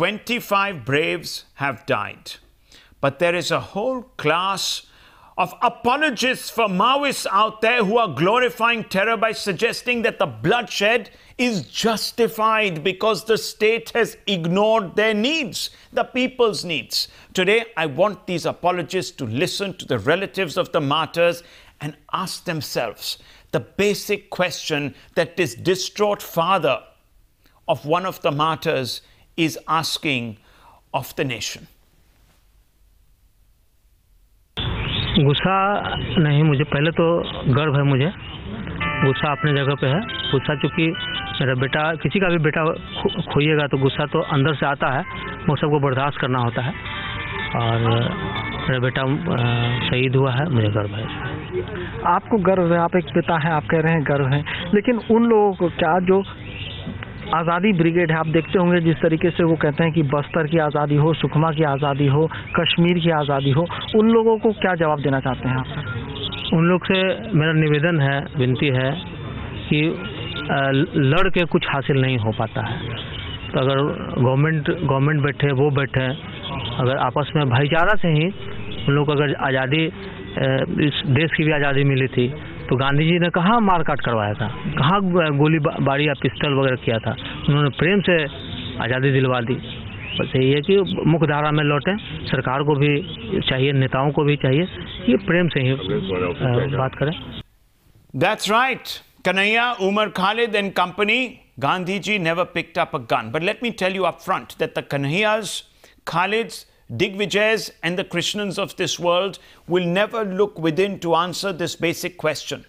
25 braves have died. But there is a whole class of apologists for Maoists out there who are glorifying terror by suggesting that the bloodshed is justified because the state has ignored their needs, the people's needs. Today, I want these apologists to listen to the relatives of the martyrs and ask themselves the basic question that this distraught father of one of the martyrs is asking of the nation. गुस्सा नहीं, मुझे पहले तो गर्व है, मुझे गुस्सा अपने जगह पे है। गुस्सा चूँकि मेरा बेटा, किसी का भी बेटा खोइएगा तो गुस्सा तो अंदर से आता है, वो सबको बर्दाश्त करना होता है। और मेरा बेटा शहीद हुआ है, मुझे गर्व है। आपको गर्व है, आप एक पिता हैं, आप कह रहे हैं गर्व है, लेकिन उन लोगों को क्या जो आज़ादी ब्रिगेड है, आप देखते होंगे जिस तरीके से वो कहते हैं कि बस्तर की आज़ादी हो, सुकमा की आज़ादी हो, कश्मीर की आज़ादी हो, उन लोगों को क्या जवाब देना चाहते हैं आप? उन लोग से मेरा निवेदन है, विनती है कि लड़ के कुछ हासिल नहीं हो पाता है। तो अगर गवर्नमेंट बैठे, वो बैठे, अगर आपस में भाईचारा से ही उन लोग को अगर आज़ादी, इस देश की भी आज़ादी मिली थी, तो गांधी जी ने कहाँ मार काट करवाया था, कहाँ गोली बारी या पिस्टल वगैरह किया था। उन्होंने प्रेम से आज़ादी दिलवा दी। बस यही है कि मुख्य धारा में लौटें, सरकार को भी चाहिए, नेताओं को भी चाहिए, ये प्रेम से ही बात करें। That's right. Kanhaiya, Umar Khalid and company, Gandhiji never picked up a gun. But let me tell you up front that the Kanhaiyas, Khalids, Digvijayas and the Krishnans of this world will never look within to answer this basic question.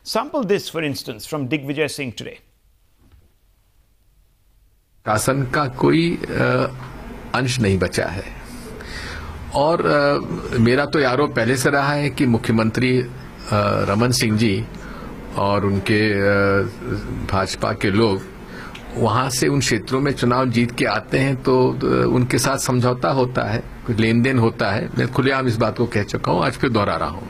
Sample this, for instance, from Digvijay Singh today. शासन का कोई अंश नहीं बचा है और मेरा तो आरोप पहले से रहा है कि मुख्यमंत्री रमन सिंह जी और उनके भाजपा के लोग वहां से उन क्षेत्रों में चुनाव जीत के आते हैं तो उनके साथ समझौता होता है, कुछ लेन देन होता है। मैं खुलेआम इस बात को कह चुका हूं, आज फिर दोहरा रहा हूं।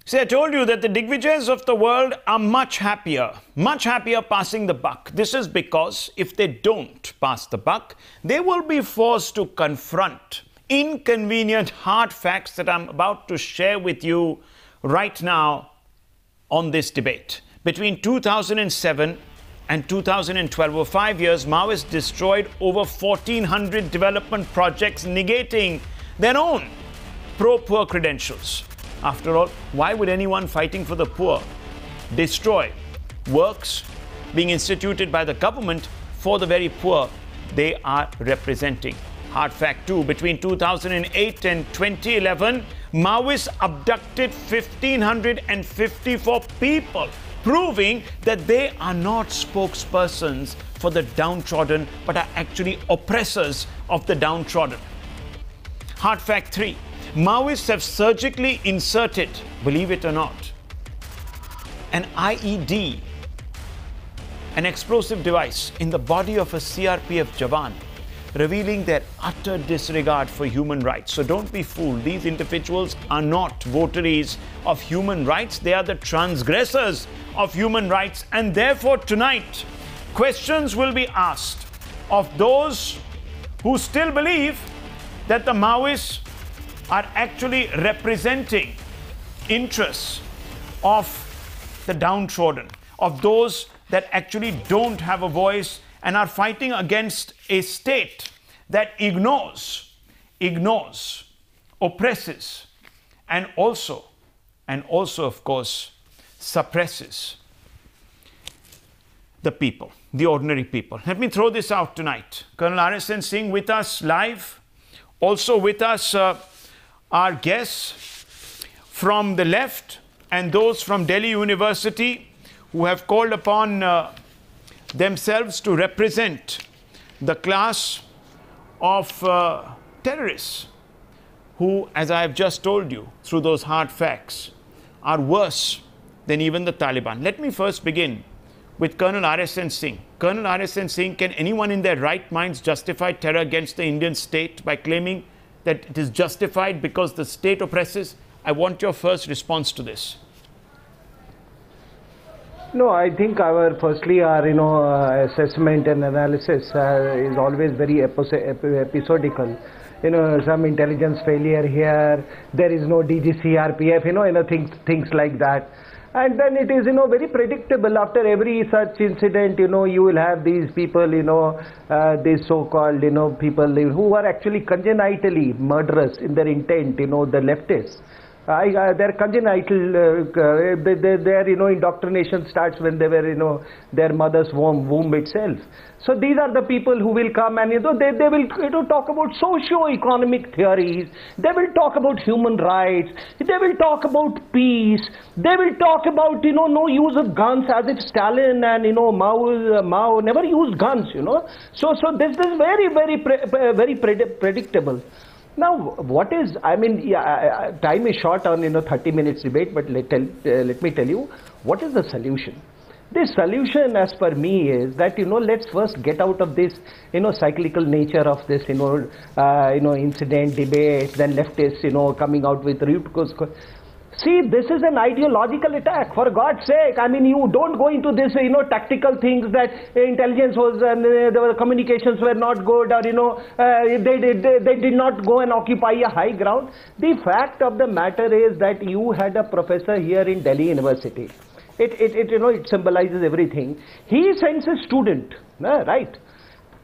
See, I told you that the Digvijayas of the world are much happier passing the buck. This is because if they don't pass the buck, they will be forced to confront inconvenient hard facts that I'm about to share with you right now on this debate. Between 2007 and 2012, over 5 years, Maoists destroyed over 1,400 development projects, negating their own pro-poor credentials. After all, why would anyone fighting for the poor destroy works being instituted by the government for the very poor they are representing? Hard fact 2, between 2008 and 2011, Maoists abducted 1,554 people, proving that they are not spokespersons for the downtrodden, but are actually oppressors of the downtrodden. Hard fact 3, Maoists have surgically inserted, believe it or not, an IED, an explosive device, in the body of a CRPF Jawan, revealing their utter disregard for human rights. So don't be fooled. These individuals are not votaries of human rights. They are the transgressors of human rights. And therefore, tonight, questions will be asked of those who still believe that the Maoists are actually representing interests of the downtrodden, of those that actually don't have a voice and are fighting against a state that ignores, oppresses, and also, of course, suppresses the people, the ordinary people. Let me throw this out tonight. Colonel RSN Singh with us live. Also with us are guests from the left and those from Delhi University who have called upon themselves to represent the class of terrorists who, as I have just told you through those hard facts, are worse than even the Taliban. Let me first begin with Colonel RSN Singh. Colonel RSN Singh, can anyone in their right minds justify terror against the Indian state by claiming that it is justified because the state oppresses? I want your first response to this. No, I think firstly our assessment and analysis is always very episodical. Some intelligence failure here, there is no DG CRPF, things like that. And then it is, very predictable. After every such incident, you will have these people, these so-called, people who are actually congenitally murderous in their intent, the leftists. Their congenital, their indoctrination starts when they were, their mother's womb itself. So these are the people who will come and, they will, talk about socio-economic theories. They will talk about human rights. They will talk about peace. They will talk about, no use of guns, as if Stalin and, Mao never used guns, So this is very, very predictable. Now, what is, time is short on, 30 minutes debate, but let me tell you, what is the solution? The solution, as per me, is that, let's first get out of this, cyclical nature of this, incident, debate, then leftists, coming out with root cause. See, this is an ideological attack, for God's sake. You don't go into this, tactical things that intelligence was, the communications were not good, or, they did not go and occupy a high ground. The fact of the matter is that you had a professor here in Delhi University. It symbolizes everything. He sends a student, right?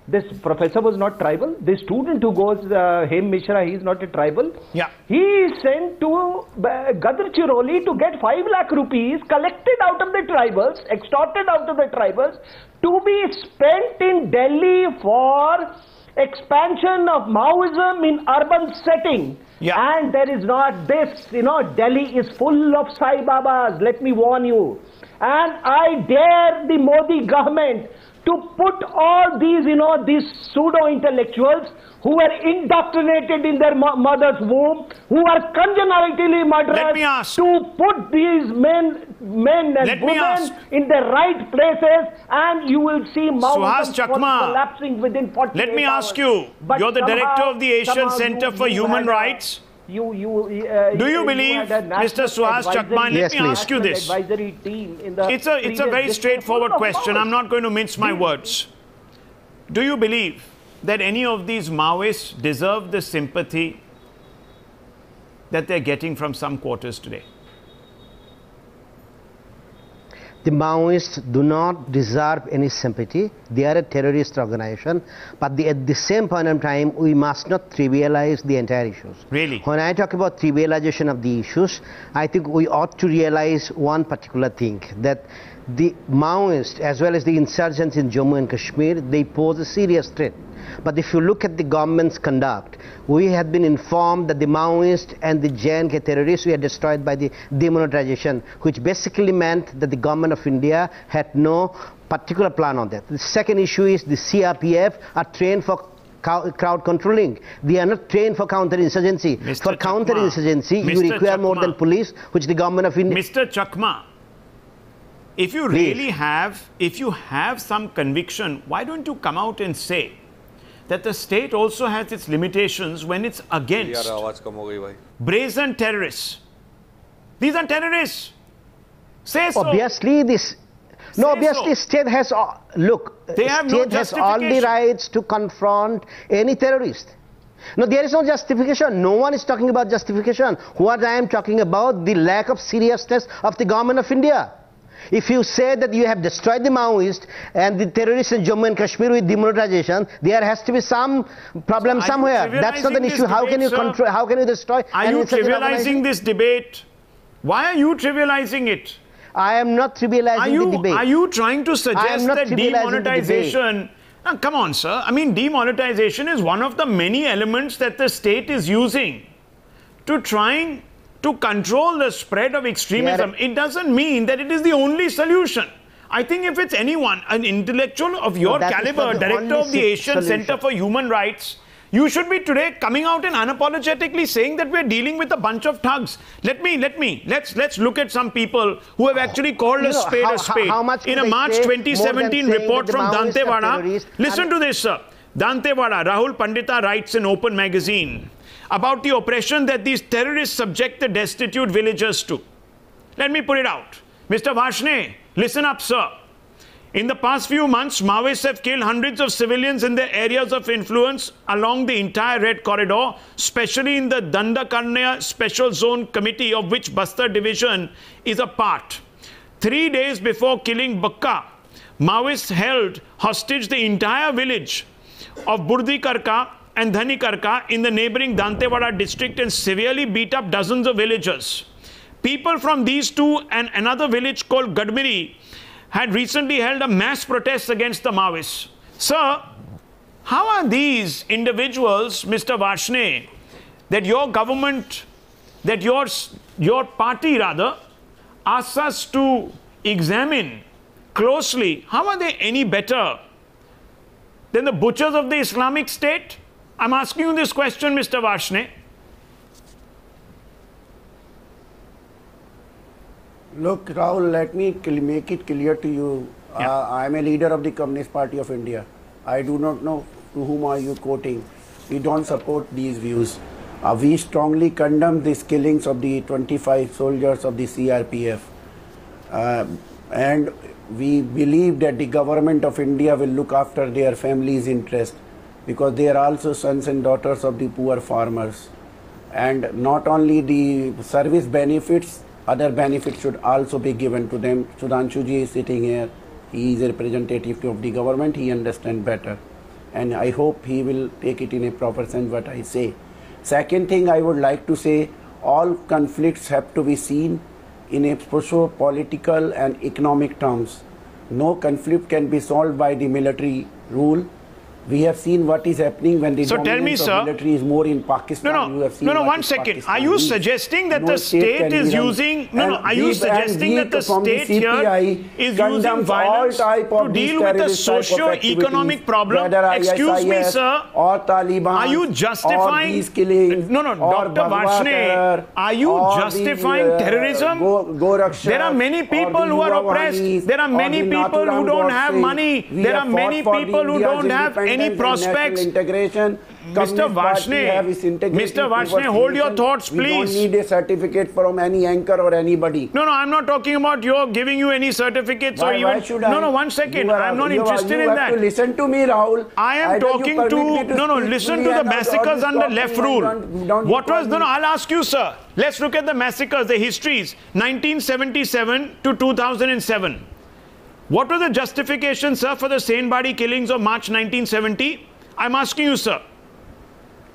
This professor was not tribal. The student who goes, Hem Mishra, he is not a tribal. Yeah. He is sent to Gadchiroli to get 5 lakh rupees collected out of the tribals, extorted out of the tribals, to be spent in Delhi for expansion of Maoism in urban setting. Yeah. And there is not this, Delhi is full of Sai Babas, let me warn you. And I dare the Modi government to put all these, these pseudo-intellectuals who were indoctrinated in their mother's womb, who are congenitally murderers, to put these men and women in the right places, and you will see Suhas Maoism collapsing within 48 hours. Let me ask you, you're the director of the Asian Center for Human Rights. Do you believe, Mr. Suhas Chakma, let me ask you this. It's a very straightforward question. I'm not going to mince my words. Do you believe that any of these Maoists deserve the sympathy that they're getting from some quarters today? The Maoists do not deserve any sympathy. They are a terrorist organization. But at the same point in time, we must not trivialize the entire issues. Really? When I talk about trivialization of the issues, I think we ought to realize one particular thing, that the Maoists, as well as the insurgents in Jammu and Kashmir, they pose a serious threat. But if you look at the government's conduct, we have been informed that the Maoists and the JNK terrorists were destroyed by the demonetization, which basically meant that the government of India had no particular plan on that. The second issue is the CRPF are trained for crowd controlling. They are not trained for counterinsurgency. For counterinsurgency, you require more than police, which the government of India... Mr. Chakma, if you really have, if you have some conviction, why don't you come out and say that the state also has its limitations when it's against brazen terrorists? These are terrorists. Say so. Obviously, this... No, obviously, state has... Look, they have state has all the rights to confront any terrorist. No, there is no justification. No one is talking about justification. What I am talking about, the lack of seriousness of the government of India. If you say that you have destroyed the Maoists and the terrorists in Jammu and Kashmir with demonetization, there has to be some problem somewhere. That's not an issue. How can you control? How can you destroy? Are you trivializing this debate? Why are you trivializing it? I am not trivializing the debate. Are you trying to suggest that demonetization... Now, come on, sir. I mean, demonetization is one of the many elements that the state is using to trying to control the spread of extremism. It doesn't mean that it is the only solution. I think if it's anyone, an intellectual of your caleber, director of the Asian Center for Human Rights, you should be today coming out and unapologetically saying that we're dealing with a bunch of thugs. Let's look at some people who have actually called a spade a spade. In a March 2017 report from Dantewada, listen to this, sir. Dantewada, Rahul Pandita writes in Open Magazine about the oppression that these terrorists subject the destitute villagers to. Let me put it out. Mr. Varshney, Listen up, sir. In the past few months, Maoists have killed hundreds of civilians in their areas of influence along the entire Red Corridor, especially in the Dandakarnya Special Zone Committee, of which Bastar Division is a part. 3 days before killing Bakka, Maoists held hostage the entire village of Burdikarka and Dhanikarka in the neighboring Dantewada district and severely beat up dozens of villagers. People from these two and another village called Gadmiri had recently held a mass protest against the Maoists. Sir, how are these individuals, Mr. Varshney, that your government, that your party rather, asks us to examine closely, how are they any better than the butchers of the Islamic State? I'm asking you this question, Mr. Varshney. Look, Rahul, let me make it clear to you. Yeah. I am a leader of the Communist Party of India. I do not know to whom are you quoting. We don't support these views. We strongly condemn these killings of the 25 soldiers of the CRPF. And we believe that the government of India will look after their families' interest, because they are also sons and daughters of the poor farmers. And not only the service benefits, other benefits should also be given to them. Sudhanshu ji is sitting here. He is a representative of the government. He understands better. And I hope he will take it in a proper sense what I say. Second thing I would like to say, all conflicts have to be seen in a socio-political and economic terms. No conflict can be solved by the military rule. We have seen what is happening when the dominance of military is more in Pakistan. No, one second. Are you suggesting that the state is using... Are you suggesting that the state here is using violence to deal with a socio-economic problem? Excuse me, sir. Are you justifying... Dr. Varshney, are you justifying terrorism? There are many people who are oppressed. There are many people who don't have money. There are many people who don't have any prospects. Mr. Varshney, hold your thoughts, please. We don't need a certificate from any anchor or anybody. No, I'm not talking about giving you any certificates or even... Why should I? No, one second. I'm not interested in that. You have to listen to me, Rahul. I am talking to... listen to the massacres under left rule. What was... I'll ask you, sir. Let's look at the massacres, the histories. 1977 to 2007. What was the justification, sir, for the Sainbadi killings of March 1970? I'm asking you, sir.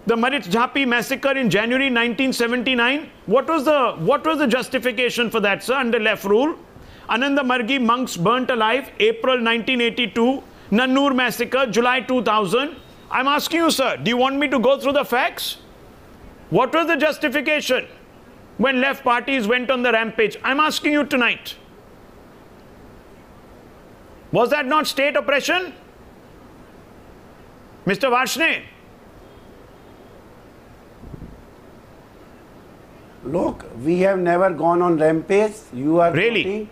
The Marit Jhapi massacre in January 1979. What was the justification for that, sir, under left rule? Ananda Margi monks burnt alive, April 1982. Nannur massacre, July 2000. I'm asking you, sir, do you want me to go through the facts? What was the justification when left parties went on the rampage? I'm asking you tonight. Was that not state oppression? Mr. Varshney? Look, we have never gone on rampage. You are really?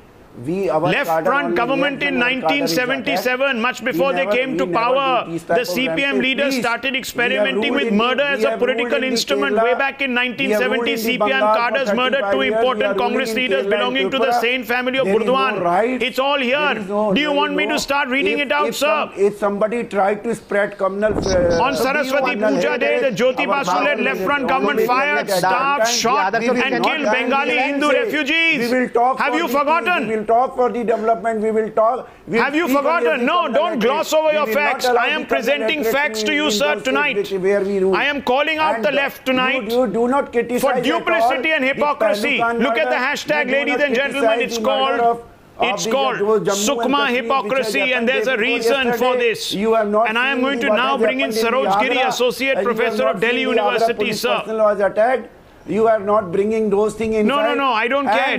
Left front government in 1977, much before they came to power, the CPM leaders started experimenting with murder as a political instrument. Way back in 1970, CPM cadres murdered two important Congress leaders belonging to the same family of Burdwan. It's all here. Do you want me to start reading it out, sir? If somebody tried to spread communal... On Saraswati Puja Day, the Jyoti Basu-led left front government fired, starved, shot and killed Bengali Hindu refugees. Have you forgotten? Talk for the development, we will talk. Have you forgotten? No, don't gloss over your facts. I am presenting facts to you, sir, tonight. I am calling out the left tonight you do not criticize for duplicity and hypocrisy. Look at the hashtag, ladies and gentlemen. It's called Sukma hypocrisy, and there's a reason for this. And I am going to now bring in Saroj Giri, Associate Professor of Delhi University, sir. You are not bringing those things in. No, I don't care.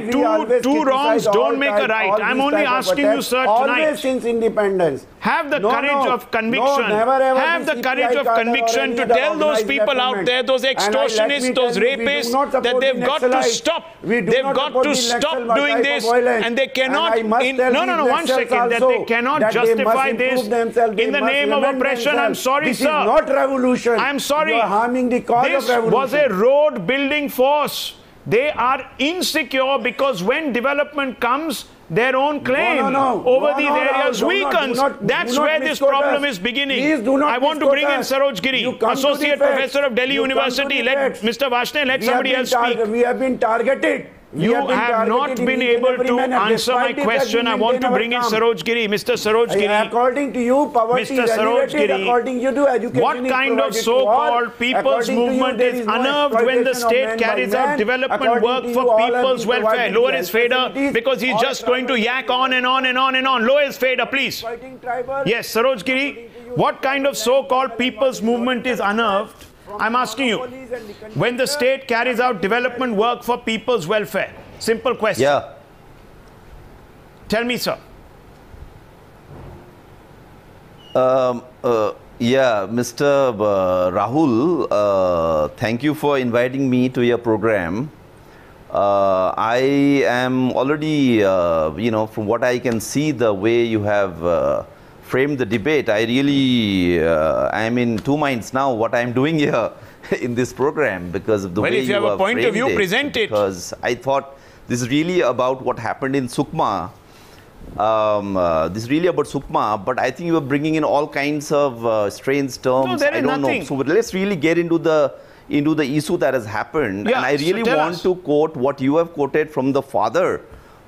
Two wrongs don't make a right. I'm only asking you, sir, tonight. Always since independence. Have the courage of conviction. Have the courage of conviction to tell those people out there, those extortionists, those rapists, that they've got to stop. They've got to stop doing this, and they cannot. One second. That they cannot justify this in the name of oppression. I'm sorry, sir. This is not revolution. I'm sorry. You are harming the cause of revolution. This was a road building force. They are insecure because when development comes, their own claim over these areas weakens. That's where this problem is beginning. I want to bring in Saroj Giri, Associate Professor of Delhi University. Let Mr. Varshney, let somebody else speak. We have been targeted. You have not been able to answer my question. I want to bring in Saroj Giri. Mr. Saroj Giri. According to you, poverty is elevated. According to you, education what kind of so-called people's movement is unnerved when the state carries out development work for people's welfare? Lower his fader because he's just going to yak on and on and on and on. Lower his fader, please. Yes, Saroj Giri. What kind of so-called people's movement is unnerved? I'm asking you, when the state carries out development work for people's welfare? Simple question. Yeah. Tell me, sir. Yeah, Mr. Rahul, thank you for inviting me to your program. I am already, from what I can see, the way you have framed the debate, I really I am in two minds now what I am doing here in this program because of the way you have framed it. Well, if you have a point of view, present it. Because I thought this is really about what happened in Sukma. This is really about Sukma, but I think you are bringing in all kinds of strange terms. No, there is nothing. Know. So let's really get into the issue that has happened. Yeah, and I really want to quote what you have quoted from the father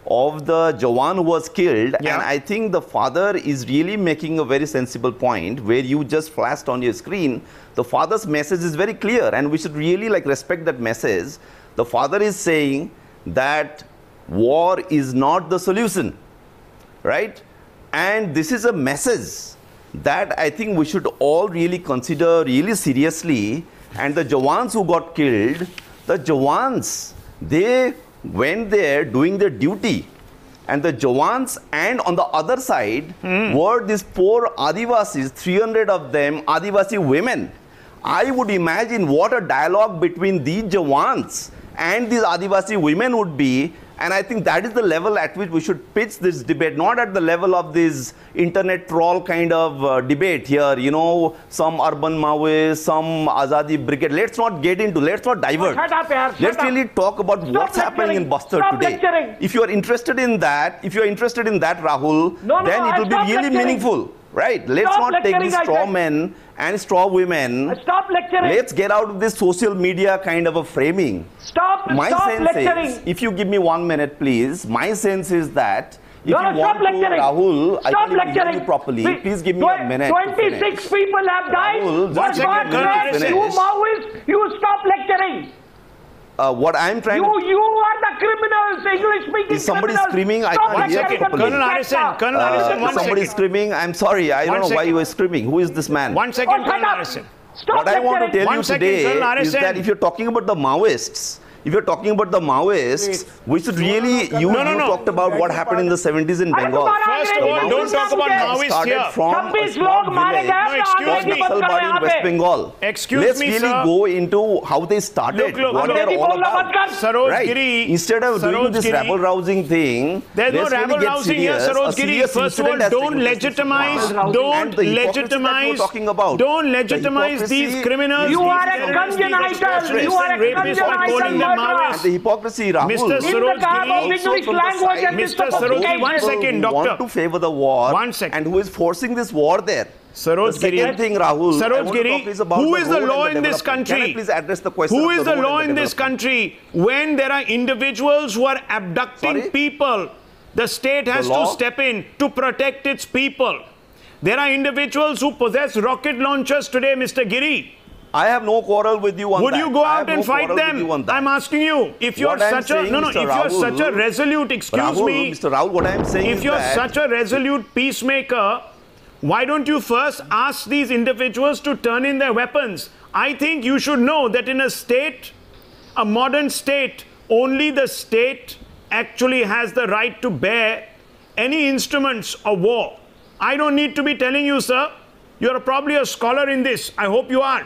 of the Jawan who was killed. Yeah. And I think the father is really making a very sensible point where you just flashed on your screen. The father's message is very clear and we should really respect that message. The father is saying that war is not the solution, right? And this is a message that I think we should all really consider really seriously. And the Jawans who got killed, the Jawans, they went there doing their duty, and the Jawans and on the other side were these poor Adivasis, 300 of them, Adivasi women. I would imagine what a dialogue between these Jawans and these Adivasi women would be. And I think that is the level at which we should pitch this debate, not at the level of this internet troll kind of debate here, some urban Maoists, some Azaadi Brigade. Let's not get into, let's not divert. Let's really talk about what's happening in Bastar today. Lecturing. If you're interested in that, Rahul, then it will be really meaningful. Right? Let's not take these straw men and straw women. Stop lecturing. Let's get out of this social media kind of a framing. Stop lecturing. Is, if you give me 1 minute, please, my sense is that if you want to, Rahul, I can hear you properly. Please give me a minute. 26 people have died. Rahul, For God's sake, you Maoists, you stop lecturing. What I'm trying to... You are the criminals, English-speaking Is somebody criminals. screaming? I can't hear properly. Colonel Harrison, somebody screaming. I'm sorry. I don't know why you are screaming. Who is this man? 1 second, Colonel Harrison. What I want to tell you today is that if you're talking about the Maoists, we should really, you talked about what happened in the 70s in Bengal. First of all, don't talk about Maoists here. From a small village called West Bengal. Excuse me, Let's sir. really go into how they started, what they're all about. Saroj Giri. Instead of doing this rabble-rousing thing, there's no rabble-rousing here, Saroj Giri. First of all, don't legitimize these criminals. You are a congenital. You are a congenital. And the hypocrisy, Rahul. Mr. Saroj Giri, 1 second, doctor. Who want to favor the war 1 second. and who is forcing this war there. Saroj Giri, second thing, Rahul, Saroj Giri, who is the law in this country? Can I please address the question? Who is the law in this country? When there are individuals who are abducting people, the state has to step in to protect its people. There are individuals who possess rocket launchers today, Mr. Giri. I have no quarrel with you on that. Would you go out and fight them? I'm asking you. If you're such a such a resolute, Mr. Rahul, what I'm saying if you're such a resolute peacemaker, why don't you first ask these individuals to turn in their weapons? I think you should know that in a state, a modern state, only the state actually has the right to bear any instruments of war. I don't need to be telling you, sir. You're probably a scholar in this. I hope you are.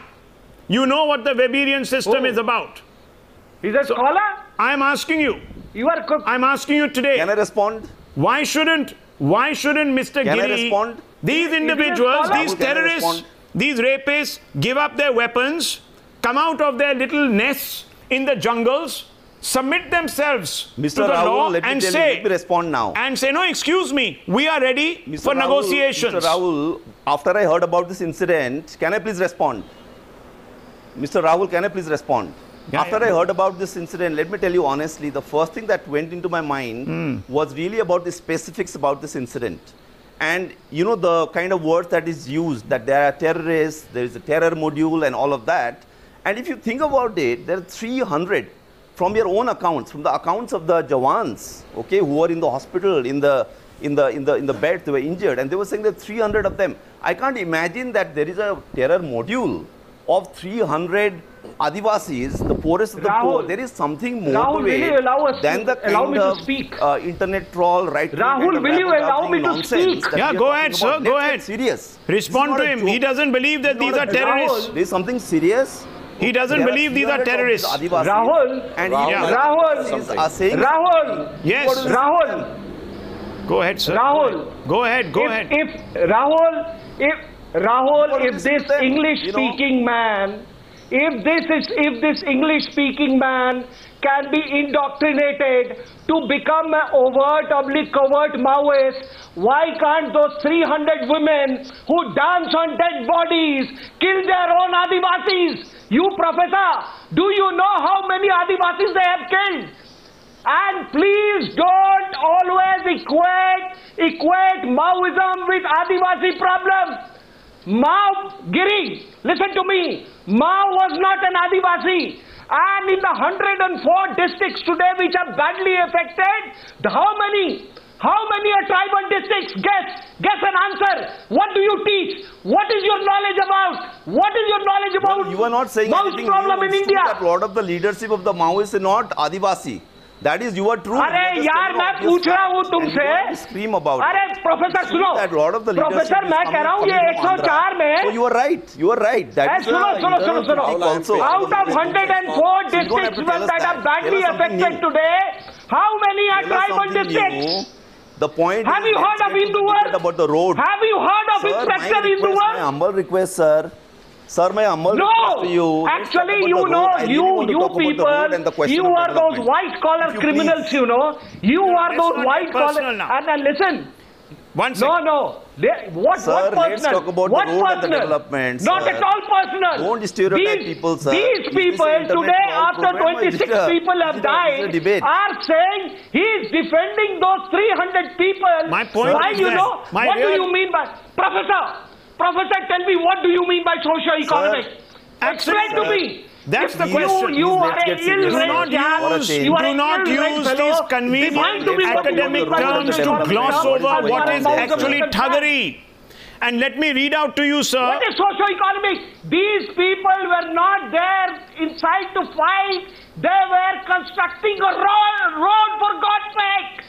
You know what the Weberian system is about. He's a scholar? I'm asking you. I'm asking you today. Can I respond? Why shouldn't Mr. Giri, these individuals, these terrorists, these rapists give up their weapons, come out of their little nests in the jungles submit themselves Mr. to the Rahul, law let and me say, respond now. And say, no, excuse me, we are ready for negotiations. Mr. Rahul, after I heard about this incident, can I please respond? Mr. Rahul, can I please respond? After I heard about this incident, let me tell you honestly, the first thing that went into my mind was really about the specifics about this incident. And you know, the kind of words that is used, that there are terrorists, there is a terror module and all of that. And if you think about it, there are 300 from your own accounts, from the accounts of the Jawans, okay, who were in the hospital, in the bed, they were injured, and they were saying that 300 of them. I can't imagine that there is a terror module of 300 Adivasis, the poorest of the poor. There is something more to it than the kind of internet troll, right? Rahul, will you allow me to speak? Yeah, go ahead, sir, go ahead. Serious. Respond to him. He doesn't believe that these are terrorists. There is something serious. He doesn't believe these are terrorists. Rahul, And Rahul, yes, Rahul. Go ahead, sir. Rahul, go ahead. If this English-speaking man, if this English-speaking man can be indoctrinated to become an overtly covert Maoist, why can't those 300 women who dance on dead bodies kill their own Adivasis? You, Professor, do you know how many Adivasis they have killed? And please don't always equate Maoism with Adivasi problem. Giri, listen to me. Mao was not an Adivasi. And in the 104 districts today which are badly affected, how many are tribal districts? Guess an answer. What do you teach? What is your knowledge about? What is your knowledge about? Well, you are not saying Maoist anything problem new. in It's India. true that a lot of the leadership of the Maoists are not Adivasi. That is your truth. अरे यार मैं पूछ रहा हूँ तुमसे scream about अरे professor सुनो professor मैं कह रहा हूँ ये 104 में so you are right that is सुनो out of 104 districts that are badly affected today, how many are tribal districts? The point have you heard of Hinduvar? About the road. Have you heard of Inspector Hinduvar? My humble request, sir. Sir, my humble request to you. Actually, you know, you people, you are those white-collar criminals, you know. You are those white-collar... And listen. One second. No. What sir, personal? Let's talk about what the road personal? and the development, Not sir. at all personal. Don't stereotype people, sir. These people today, after 26 people have died, are saying he is defending those 300 people. My point Why, is you know? What do you mean by... Professor, tell me, what do you mean by socio-economic? Explain to me. That's the question. You are an ill-read man. Do not use these convenient academic terms to gloss over what is actually thuggery. And let me read out to you, sir. What is socio-economic? These people were not there inside to fight. They were constructing a road for God's sake.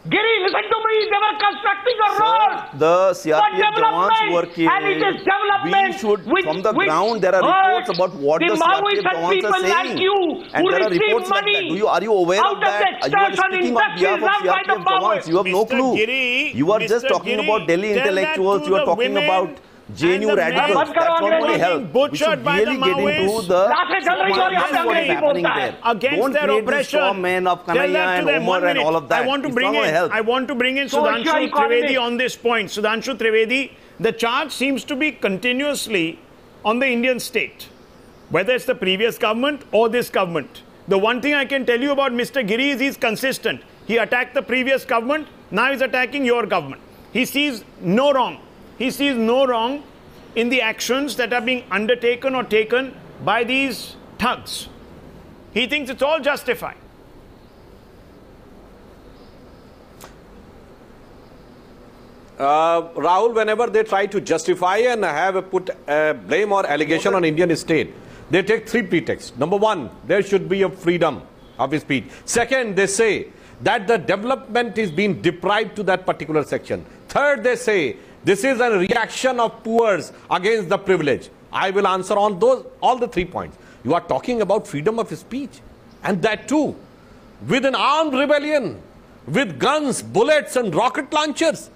Giri, listen to me. They were constructing a road. The CRPF Jawans were killed. And it is development. We should, from the ground, there are reports about what the CRPF Jawans are saying. Like you, and there are reports like that. Are you aware of that? You are speaking on behalf of CRPF Jawans. You have no clue. You are just talking about Delhi intellectuals. You are talking about JNU radicals. That's not going to help. We should really get into the what is happening there. Against their oppression. Don't create men of Kanhaiya and Omar and all of that. I want to bring in Sudhanshu Trivedi on this point. Sudhanshu Trivedi, the charge seems to be continuously on the Indian state, whether it's the previous government or this government. The one thing I can tell you about Mr. Giri is he's consistent. He attacked the previous government, now he's attacking your government. He sees no wrong. He sees no wrong in the actions that are being undertaken or taken by these thugs. He thinks it's all justified. Rahul, whenever they try to justify and put blame or allegation on Indian state, they take three pretexts. Number one, there should be a freedom of speech. Second, they say that the development is being deprived to that particular section. Third, they say this is a reaction of poor against the privilege. I will answer on all the 3 points. You are talking about freedom of speech, and that too with an armed rebellion, with guns, bullets and rocket launchers.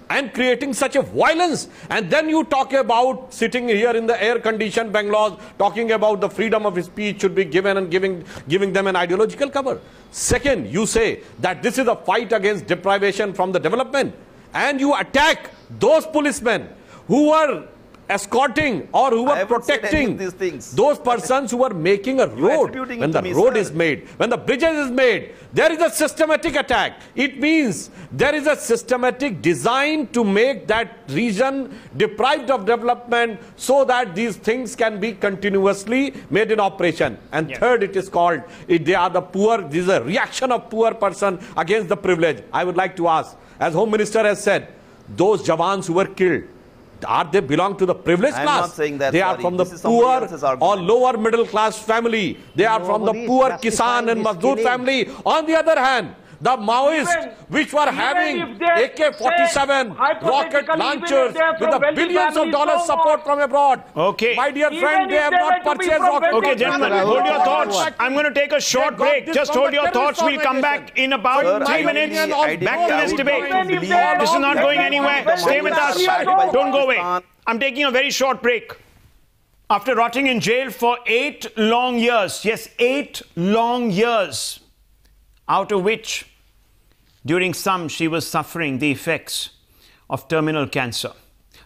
and creating such a violence, and then you talk about sitting here in the air-conditioned Bangalore, talking about the freedom of speech should be given and giving them an ideological cover. Second, you say that this is a fight against deprivation from the development, and you attack those policemen who were escorting or who were protecting those persons who are making a road. When the road is made, when the bridges is made, there is a systematic attack. It means there is a systematic design to make that region deprived of development so that these things can be continuously made in operation. And third, it is called, they are the poor, this is a reaction of poor person against the privilege. I would like to ask, as Home Minister has said, those Jawans who were killed, are they belong to the privileged class? Not saying that, they are from the poor or lower middle class family. They are from the poor Kisan and Mazdoor family. On the other hand, the Maoists, which were having AK-47 rocket launchers with the billions of dollars support from abroad. Okay. My dear friend, they have not purchased rocket. Okay, gentlemen, hold your thoughts. I'm going to take a short break. Just hold your thoughts. We'll come back in about 3 minutes. Back to this debate. This is not going anywhere. Stay with us. Don't go away. I'm taking a very short break. After rotting in jail for 8 long years, yes, 8 long years, out of which during some she was suffering the effects of terminal cancer,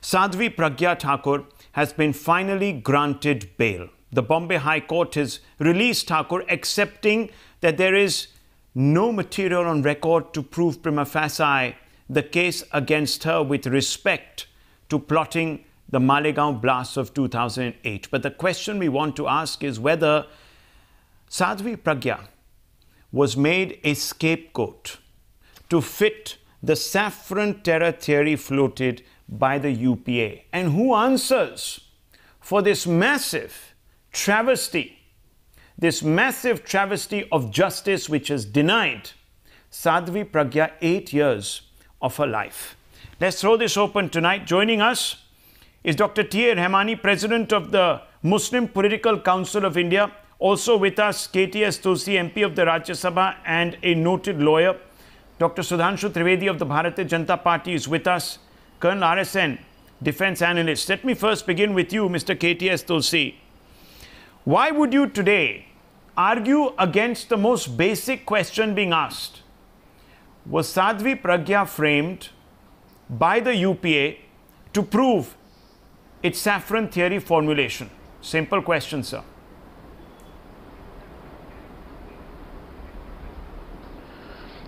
Sadhvi Pragya Thakur has been finally granted bail. The Bombay High Court has released Thakur, accepting that there is no material on record to prove prima facie the case against her with respect to plotting the Malegaon blast of 2008. But the question we want to ask is whether Sadhvi Pragya was made a scapegoat to fit the Saffron terror theory floated by the UPA. And who answers for this massive travesty of justice which has denied Sadhvi Pragya 8 years of her life? Let's throw this open tonight. Joining us is Dr. T.A. Rahmani, President of the Muslim Political Council of India. Also with us, KTS Tulsi, MP of the Rajya Sabha and a noted lawyer. Dr. Sudhanshu Trivedi of the Bharatiya Janata Party is with us. Colonel RSN, defense analyst. Let me first begin with you, Mr. KTS Tulsi. Why would you today argue against the most basic question being asked? Was Sadhvi Pragya framed by the UPA to prove its Saffron theory formulation? Simple question, sir.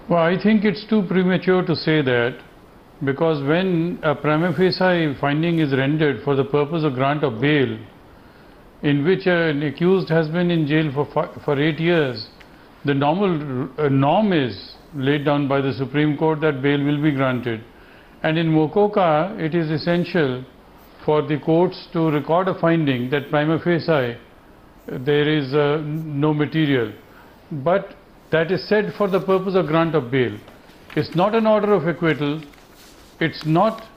Well, I think it's too premature to say that, because when a prima facie finding is rendered for the purpose of grant of bail, in which an accused has been in jail for 8 years, the norm is laid down by the Supreme Court that bail will be granted. And in Mokoka, it is essential for the courts to record a finding that prima facie there is no material. But that is said for the purpose of grant of bail. It's not an order of acquittal. It's not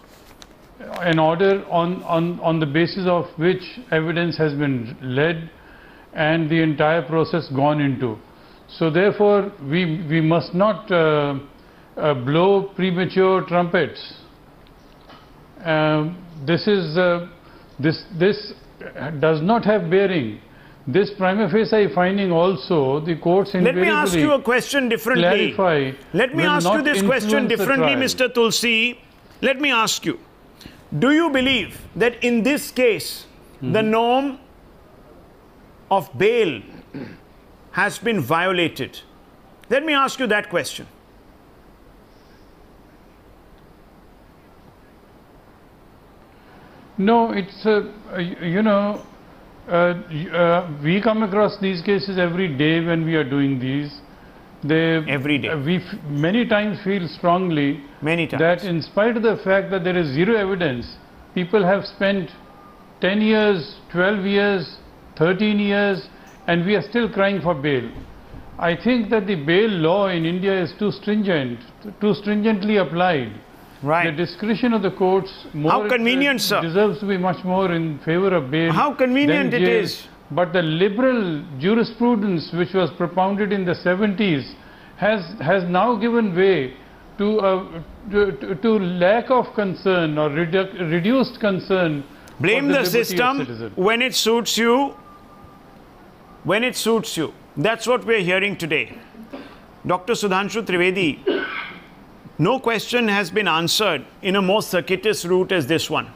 an order on the basis of which evidence has been led and the entire process gone into. So therefore, we must not blow premature trumpets. This does not have bearing. This prima facie finding also, the courts invariably Let me ask you a question differently. Let me ask you this question differently, Mr. Tulsi. Let me ask you, do you believe that in this case, the norm of bail has been violated? Let me ask you that question. No, it's, we come across these cases every day when we are doing these. Every day. We many times feel strongly that in spite of the fact that there is zero evidence, people have spent 10 years, 12 years, 13 years, and we are still crying for bail. I think that the bail law in India is too stringently applied. Right. The discretion of the courts deserves to be much more in favor of bail. How convenient it is. But the liberal jurisprudence which was propounded in the 70s has now given way to lack of concern or reduced concern. Blame for the liberty of system citizen. when it suits you. When it suits you. That's what we're hearing today. Dr. Sudhanshu Trivedi, no question has been answered in a more circuitous route as this one.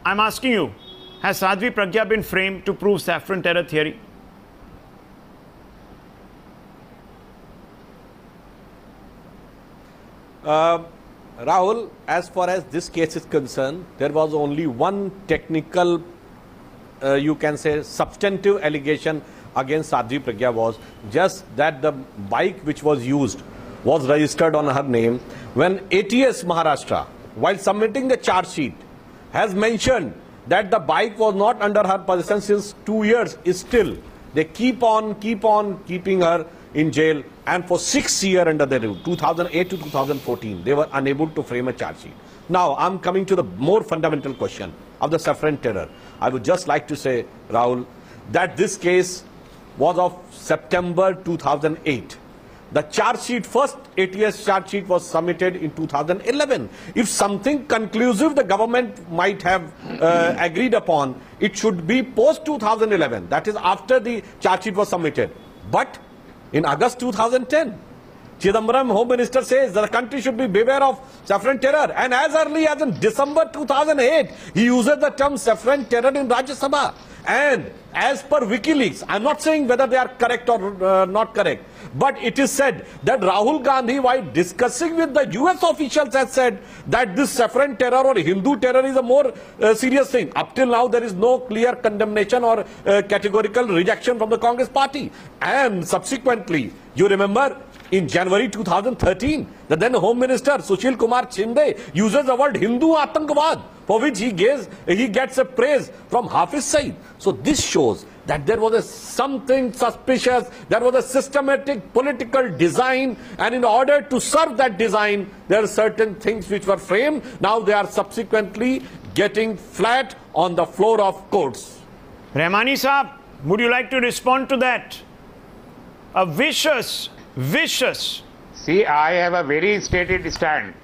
I'm asking you, has Sadhvi Pragya been framed to prove Saffron terror theory? Rahul, as far as this case is concerned, there was only one technical, you can say, substantive allegation against Sadhvi Pragya, was just that the bike which was used was registered on her name. When ATS Maharashtra, while submitting the charge sheet, has mentioned that the bike was not under her possession since 2 years, is still they keep on keeping her in jail, and for 6 years under the rule, 2008 to 2014, they were unable to frame a charge sheet. Now, I'm coming to the more fundamental question of the Saffron terror. I would just like to say, Rahul, that this case was of September 2008. The charge sheet, first ATS charge sheet, was submitted in 2011. If something conclusive the government might have agreed upon, it should be post 2011. That is after the charge sheet was submitted. But in August 2010, Chidambaram Home Minister says that the country should be beware of Saffron terror. And as early as in December 2008, he uses the term Saffron terror in Rajya Sabha. And as per WikiLeaks, I'm not saying whether they are correct or not correct, but it is said that Rahul Gandhi, while discussing with the US officials, has said that this Saffron terror or Hindu terror is a more serious thing. Up till now, there is no clear condemnation or categorical rejection from the Congress party. And subsequently, you remember, in January 2013, the then Home Minister Sushil Kumar Shinde uses the word Hindu Atangwad, for which he gets a praise from Hafiz Saeed. So this shows that there was something suspicious, there was a systematic political design, and in order to serve that design, there are certain things which were framed. Now they are subsequently getting flat on the floor of courts. Rahmani Saab, would you like to respond to that? A vicious. See, I have a very stated stand.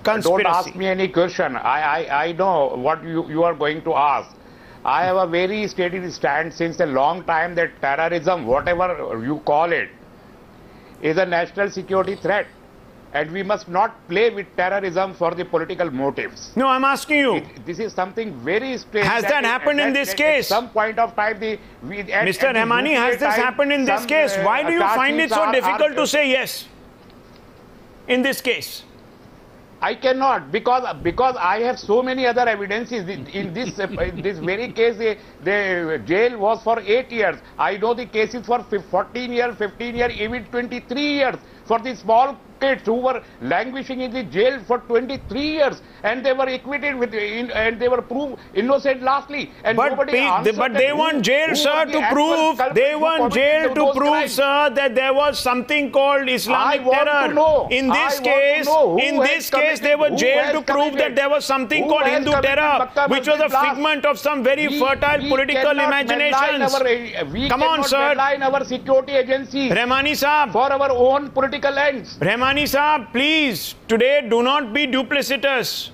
Conspiracy. Don't ask me any question. I know what you are going to ask. I have a very stated stand since a long time that terrorism, whatever you call it, is a national security threat. And we must not play with terrorism for the political motives. No, I'm asking you. This is something very strange. Has that happened in this case? At some point of time, Mr. Rahmani, has this happened in this case? Why do you find it so difficult to say yes in this case? I cannot, because I have so many other evidences. In this very case, the jail was for 8 years. I know the cases for 14 years, 15 years, even 23 years for the small kids who were languishing in the jail for 23 years, and they were acquitted and they were proved innocent lastly. And but they weren't jailed, sir, to prove. They weren't jailed to prove, sir, that there was something called Islamic terror. In this case, they were jailed to prove that there was something called Hindu terror, which was a figment of some very fertile political imaginations. Come on, sir. Our security agencies, Rahmani Saab, for our own political ends. Rahmani Saab, please, today do not be duplicitous.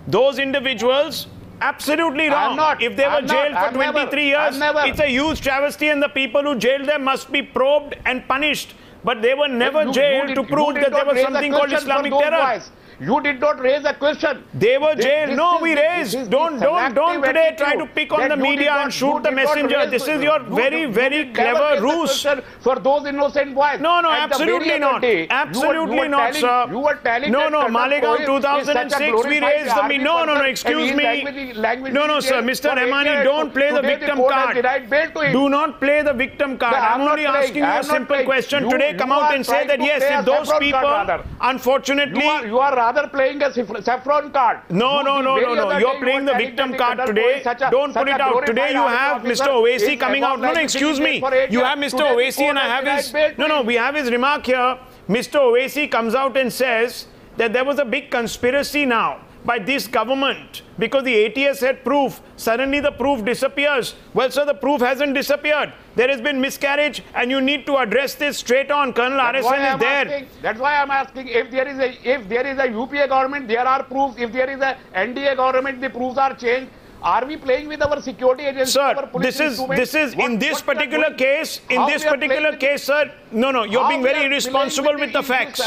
Those individuals, absolutely wrong. If they were jailed for 23 years, it's a huge travesty, and the people who jailed them must be probed and punished. But they were never jailed to prove that there was something called Islamic terror. You did not raise a question. They were jailed. No, we raised. Don't today try to pick on the media and shoot the messenger. This is your very, very clever ruse. For those innocent boys. No, absolutely not. Absolutely not, sir. You were telling no, Malegaon 2006, we raised the... No, excuse me. No, sir. Mr. Rahmani, don't play the victim card. Do not play the victim card. I'm only asking you a simple question. Today, come out and say that, yes, if those people, unfortunately... You are rather playing a Saffron card. No. You're playing the victim card today. Don't put it out. Today you have Mr. Owaisi coming out. No, excuse me. You have Mr. Owaisi and I have his... No, we have his remark here. Mr. Owaisi comes out and says that there was a big conspiracy now by this government because the ATS had proof. Suddenly the proof disappears. Well, sir, the proof hasn't disappeared. There has been miscarriage and you need to address this straight on. Colonel RSN is there. That's why I'm asking, if there is a UPA government, there are proofs. If there is a NDA government, the proofs are changed. Are we playing with our security agencies? Sir, this is in this particular case, sir, no, you're being very irresponsible with the facts.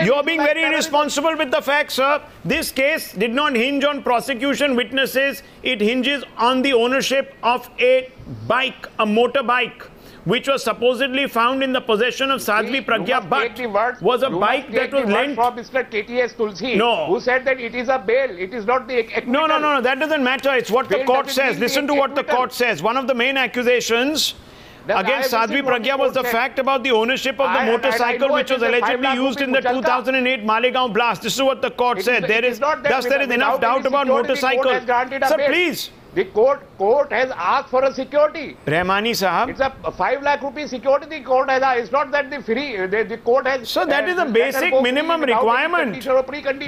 You're being very irresponsible with the facts, sir. This case did not hinge on prosecution witnesses. It hinges on the ownership of a bike, a motorbike, which was supposedly found in the possession of Sadhvi Pragya, but was a bike that was lent from Mr. KTS Tulsi, no, who said that it is a bail, it is not the acquittal. No, that doesn't matter. It's what the court says. Listen to what the court says. One of the main accusations against Sadhvi Pragya was the fact about the ownership of the motorcycle which was allegedly used in the 2008 Malegaon blast. This is what the court said. There is enough doubt about motorcycle. Sir, please. The court has asked for a security. Rahmani Sahab. It's a 5 lakh rupee security the court has asked. It's not that the court has... So that is a basic minimum requirement.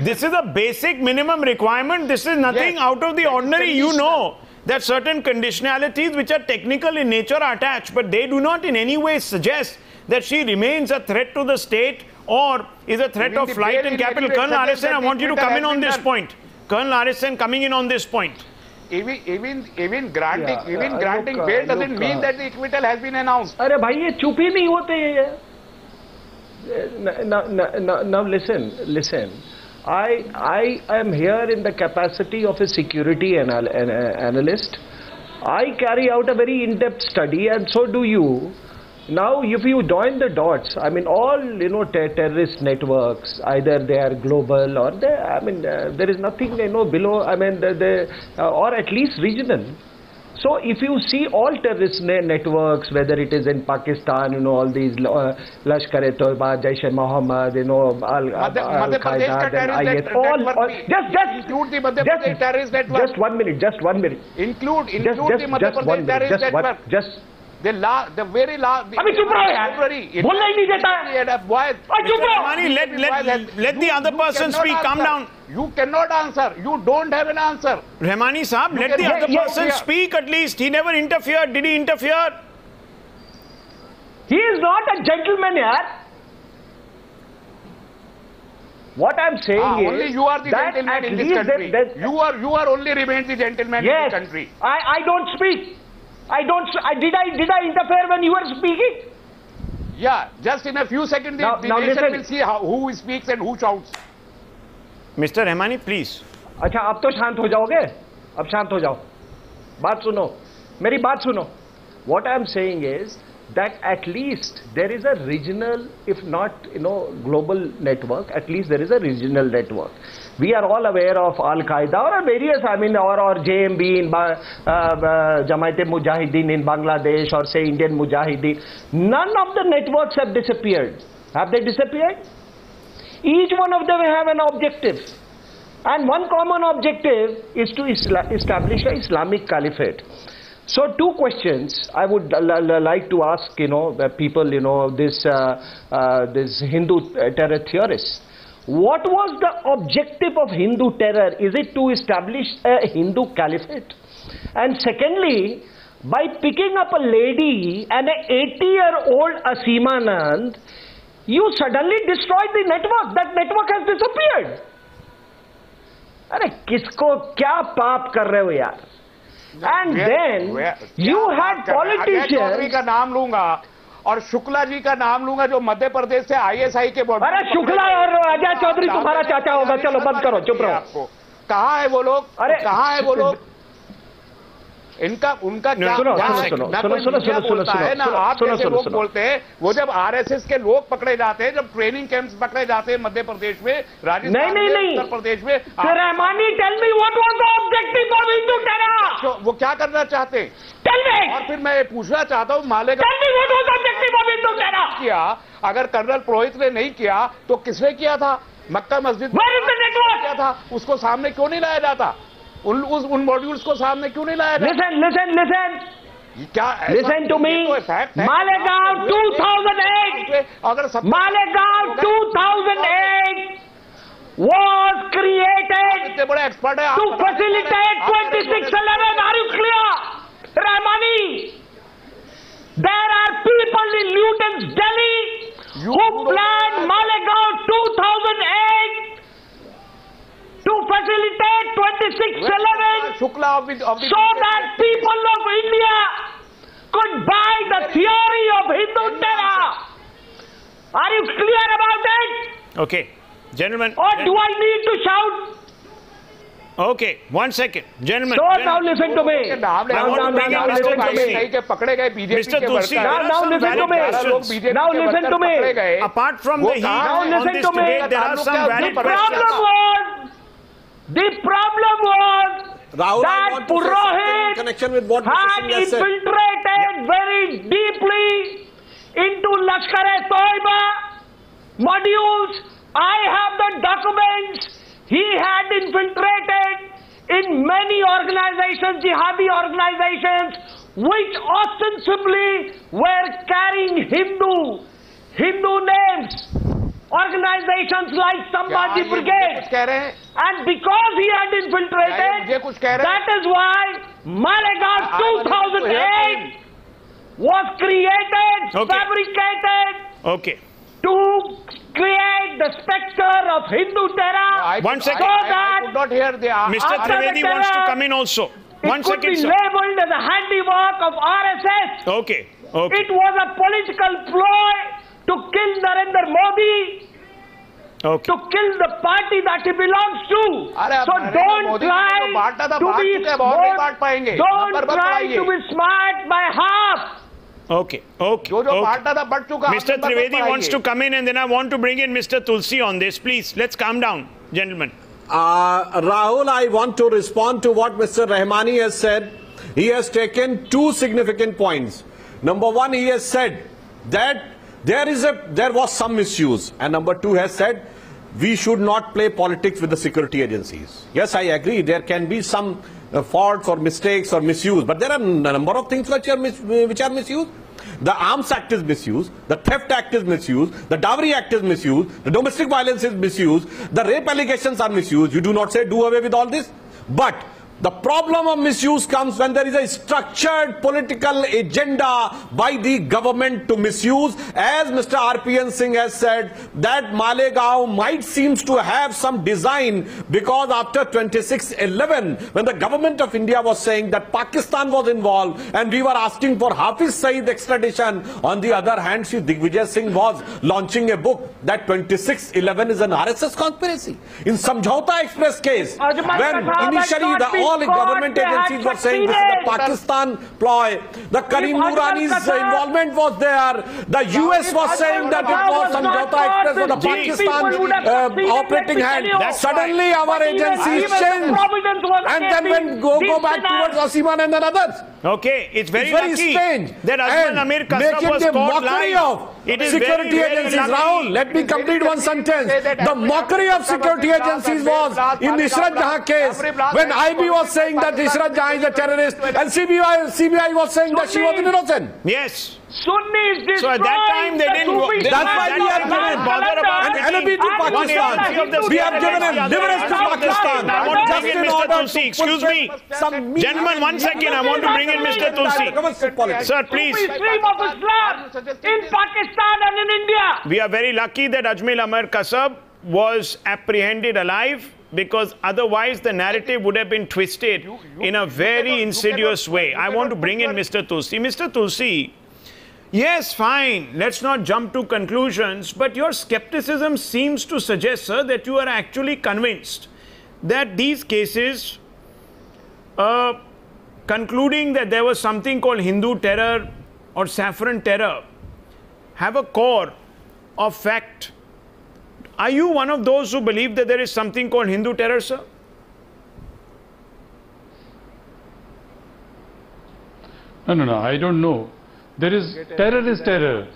This is a basic minimum requirement. This is nothing out of the ordinary. You know that certain conditionalities which are technical in nature are attached, but they do not in any way suggest that she remains a threat to the state or is a threat of flight and capital. Colonel RSN, I want you to come in on this point. Colonel RSN coming in on this point. Even granting bail doesn't mean that the acquittal has been announced. अरे भाई ये चुप ही नहीं होते ये. Now listen. I am here in the capacity of a security analyst. I carry out a very in-depth study, and so do you. Now, if you join the dots, I mean, all terrorist networks, either they are global or there is nothing below. I mean, or at least regional. So, if you see all terrorist networks, whether it is in Pakistan, all these Lashkar-e-Toiba, Jaish-e-Mohammed, Al-Qaeda, then IS, just 1 minute. Include the Madhya Pradesh terrorist network. The very last... अभी चुप रहो यार, बोलना ही नहीं देता है. चुप रहो. Let the other person speak. Calm down. You cannot answer. You don't have an answer. Rahmani Saab, let the other person speak at least. He never interfered. Did he interfere? He is not a gentleman, yaar. What I'm saying is only you are the gentleman in this country. You are only remained the gentleman in this country. I don't speak. Did I interfere when you were speaking? Yeah, just in a few seconds the nation will see who speaks and who shouts. Mr. Rahmani, please. अच्छा, अब तो शांत हो जाओगे? अब शांत हो जाओ. बात सुनो. मेरी बात सुनो. What I am saying is that at least there is a regional, if not global network, at least there is a regional network. We are all aware of Al-Qaeda or various, or JMB in Jamaat-e-Mujahideen in Bangladesh, or say Indian Mujahideen. None of the networks have disappeared. Have they disappeared? Each one of them have an objective. And one common objective is to establish an Islamic caliphate. So, two questions I would like to ask, people, this Hindu terror theorists. What was the objective of Hindu terror? Is it to establish a Hindu caliphate? And secondly, by picking up a lady and an 80-year-old Asimanand, you suddenly destroyed the network. That network has disappeared. अरे किसको क्या पाप कर रहे हो यार? And then you had politicians. Chaudhary का नाम लूंगा और शुक्ला जी का नाम लूंगा जो मध्य प्रदेश से ISI के बोर्ड. अरे शुक्ला और अजय चौधरी तुम्हारा चाचा होगा. चलो बंद करो, चुप रहो. आपको कहाँ है वो लोग? अरे कहाँ है वो लोग? उनका क्या बोलता है ना, आप जैसे लोग बोलते हैं. वो जब RSS के लोग पकड़े जाते हैं, जब ट्रेनिंग कैंप्स पकड़े जाते हैं मध्य प्रदेश में, राजस्थान में, उत्तर प्रदेश में. Rahmani, tell me what was the objective of Hindu terror? वो क्या करना चाहते हैं? Tell me. और फिर मैं पूछना चाहता हूँ Malegaon tell me what was the objective of Hindu terror? किया, अगर कर्नल पुरोहित ने नहीं किया तो किसने किया था? मक्का मस्जिद किया था, उसको सामने क्यों नहीं लाया जाता? उन मॉड्यूल्स को सामने क्यों नहीं लाया? Listen. क्या? Listen to me. Malegaon 2008. अगर Malegaon 2008. was created to facilitate 2611. Are you clear, Rahmani? There are people in Luton's Delhi who planned Malegaon 2008 to facilitate 2611 so that people of India could buy the theory of Hindu terror. Are you clear about it? Okay, gentlemen. Or do I need to shout? Okay, 1 second. Gentlemen. So now listen to me. Now listen to me. Mr. Tulsi, now listen to me. Now listen to me. Apart from the heat on this debate, there are some valid questions. The problem was that Purohit had infiltrated very deeply into Lashkar-e-Toiba modules. I have the documents. He had infiltrated in many organizations, jihadi organizations, which ostensibly were carrying Hindu names. Organizations like Sadhvi Pragya. And because he had infiltrated, that is why Malegaon 2008 was created, fabricated, to create the spectre of Hindu terror. 1 second. So that I could not hear the Mr. Trivedi wants to come in also. It could be labeled as a handiwork of RSS. Okay. It was a political ploy to kill Narendra Modi, to kill the party that he belongs to. So don't try to be smart by half. Okay. Mr. Trivedi wants to come in, and then I want to bring in Mr. Tulsi on this. Please, let's calm down, gentlemen. Rahul, I want to respond to what Mr. Rahmani has said. He has taken two significant points. Number one, he has said that there was some misuse, and number two has said we should not play politics with the security agencies. Yes, I agree. There can be some faults or mistakes or misuse, but there are a number of things which are misused. The Arms Act is misused, the Theft Act is misused, the Dowry Act is misused, the Domestic Violence is misused, the rape allegations are misused. You do not say do away with all this, but the problem of misuse comes when there is a structured political agenda by the government to misuse. As Mr. RSN Singh has said, that Malegaon might seems to have some design, because after 2611, when the government of India was saying that Pakistan was involved and we were asking for Hafiz Saeed extradition, on the other hand, Shri Digvijay Singh was launching a book that 2611 is an RSS conspiracy. In Samjhauta Express case, when initially all government agencies were saying this is a Pakistan ploy, the Karim Noorani's involvement was there, the US was saying that it was Samjhauta Express was the Pakistan operating hand. Suddenly our agencies changed, and then when go back towards Asiman and then others. Okay, it's very strange that Azman Amir Kasab was caught live. It is security agencies. Rahul, let me complete one sentence. The mockery of security agencies was in the Ishrat Jahan case, when IB was saying that Ishrat Jahan is a terrorist, and CBI was saying that she was innocent. Yes. Sunnis destroyed. So at that time they didn't. That's why we have given an enemy to Pakistan. We have given a leverage to Pakistan. I want to bring in Mr. Tulsi. Excuse me, gentlemen. 1 second. I want to bring in Mr. Tulsi. Sir, please. Stream of Islam in Pakistan and in India. We are very lucky that Ajmal Amir Kasab was apprehended alive, because otherwise the narrative would have been twisted in a very insidious way. I want to bring in Mr. Tulsi. Mr. Tulsi, yes, fine, let's not jump to conclusions, but your skepticism seems to suggest, sir, that you are actually convinced that these cases, concluding that there was something called Hindu terror or Saffron terror, have a core of fact. Are you one of those who believe that there is something called Hindu terror, sir? No, I don't know. There is terror is terror.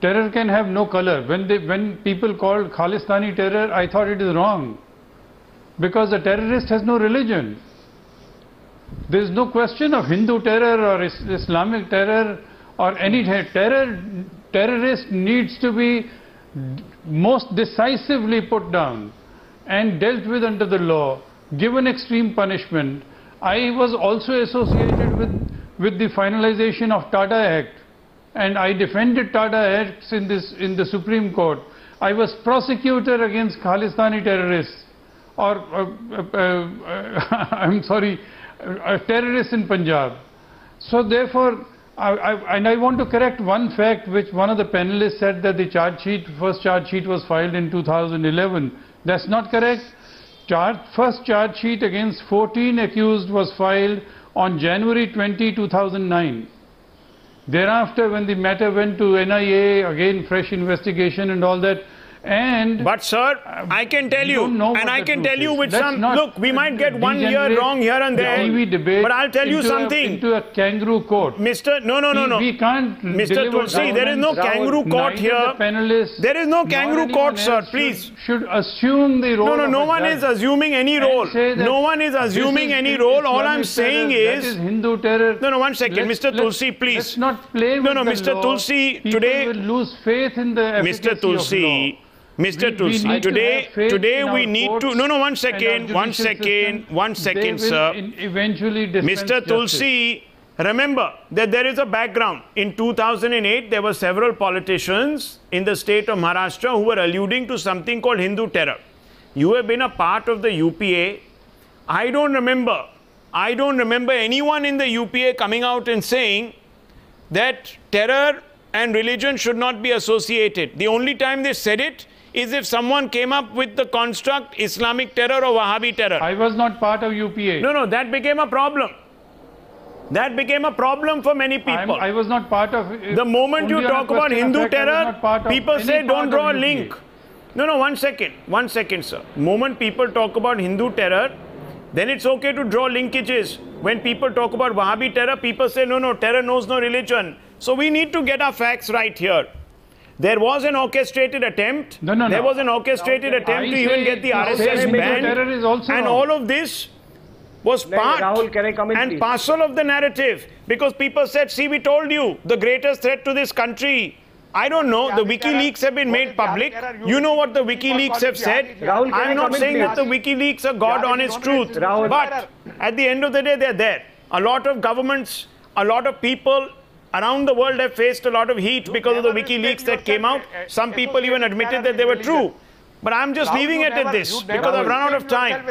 Terror can have no color. When people called Khalistani terror, I thought it is wrong, because the terrorist has no religion. There is no question of Hindu terror or Islamic terror or any terror. Terrorist needs to be most decisively put down. and dealt with under the law, given extreme punishment. I was also associated with the finalization of Tata Act, and I defended Tata Acts in the Supreme Court. I was prosecutor against Khalistani terrorists, or I'm sorry, terrorists in Punjab. So therefore, I want to correct one fact which one of the panelists said, that the first charge sheet was filed in 2011. That's not correct. First charge sheet against 14 accused was filed on January 20, 2009. Thereafter, when the matter went to NIA, again fresh investigation and all that. But sir, I can tell you, and I can tell you with some, look, we might get one year wrong here and there, but I'll tell you something. Into a kangaroo court. No. We can't. Mr. Tulsi, there is no kangaroo court here. There is no kangaroo court, sir, please. Should assume the role. No one is assuming any role. No one is assuming any role. All I'm saying is Hindu terror. No, one second. Mr. Tulsi, please. Let's not play with Mr. Tulsi, today. People will lose faith in the efficacy Mr. Tulsi. Mr. Tulsi, today we need to, one second, sir. Eventually Mr. Tulsi, remember that there is a background. In 2008, there were several politicians in the state of Maharashtra who were alluding to something called Hindu terror. You have been a part of the UPA. I don't remember anyone in the UPA coming out and saying that terror and religion should not be associated. The only time they said it is if someone came up with the construct Islamic terror or Wahhabi terror. I was not part of UPA. No, that became a problem. That became a problem for many people. I was not part of... The moment you talk about Hindu terror, people say don't draw a link. No, one second, sir. Moment people talk about Hindu terror, then it's okay to draw linkages. When people talk about Wahhabi terror, people say, no, terror knows no religion. So we need to get our facts right here. There was an orchestrated attempt. There was an orchestrated attempt to even get the RSS banned. And all of this was part and parcel of the narrative. Because people said, see, we told you, the greatest threat to this country. I don't know. The WikiLeaks have been made public. You know what the WikiLeaks have said. I'm not saying that the WikiLeaks are God honest truth. But at the end of the day, they're there. A lot of governments, a lot of people around the world have faced a lot of heat because of the WikiLeaks that came out. Some people even admitted that they were true. But I'm just leaving it at this because I've run out of time.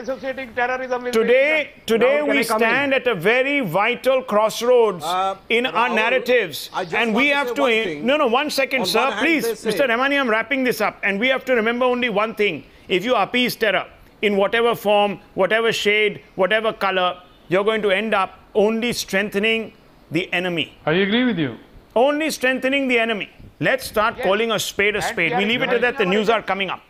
Today we stand at a very vital crossroads in our narratives. And we have to... No, 1 second, sir. Please, Mr. Rahmani, I'm wrapping this up. And we have to remember only one thing. If you appease terror in whatever form, whatever shade, whatever color, you're going to end up only strengthening the enemy. I agree with you. Only strengthening the enemy. Let's start calling a spade a spade. We leave it at that. The news are coming up.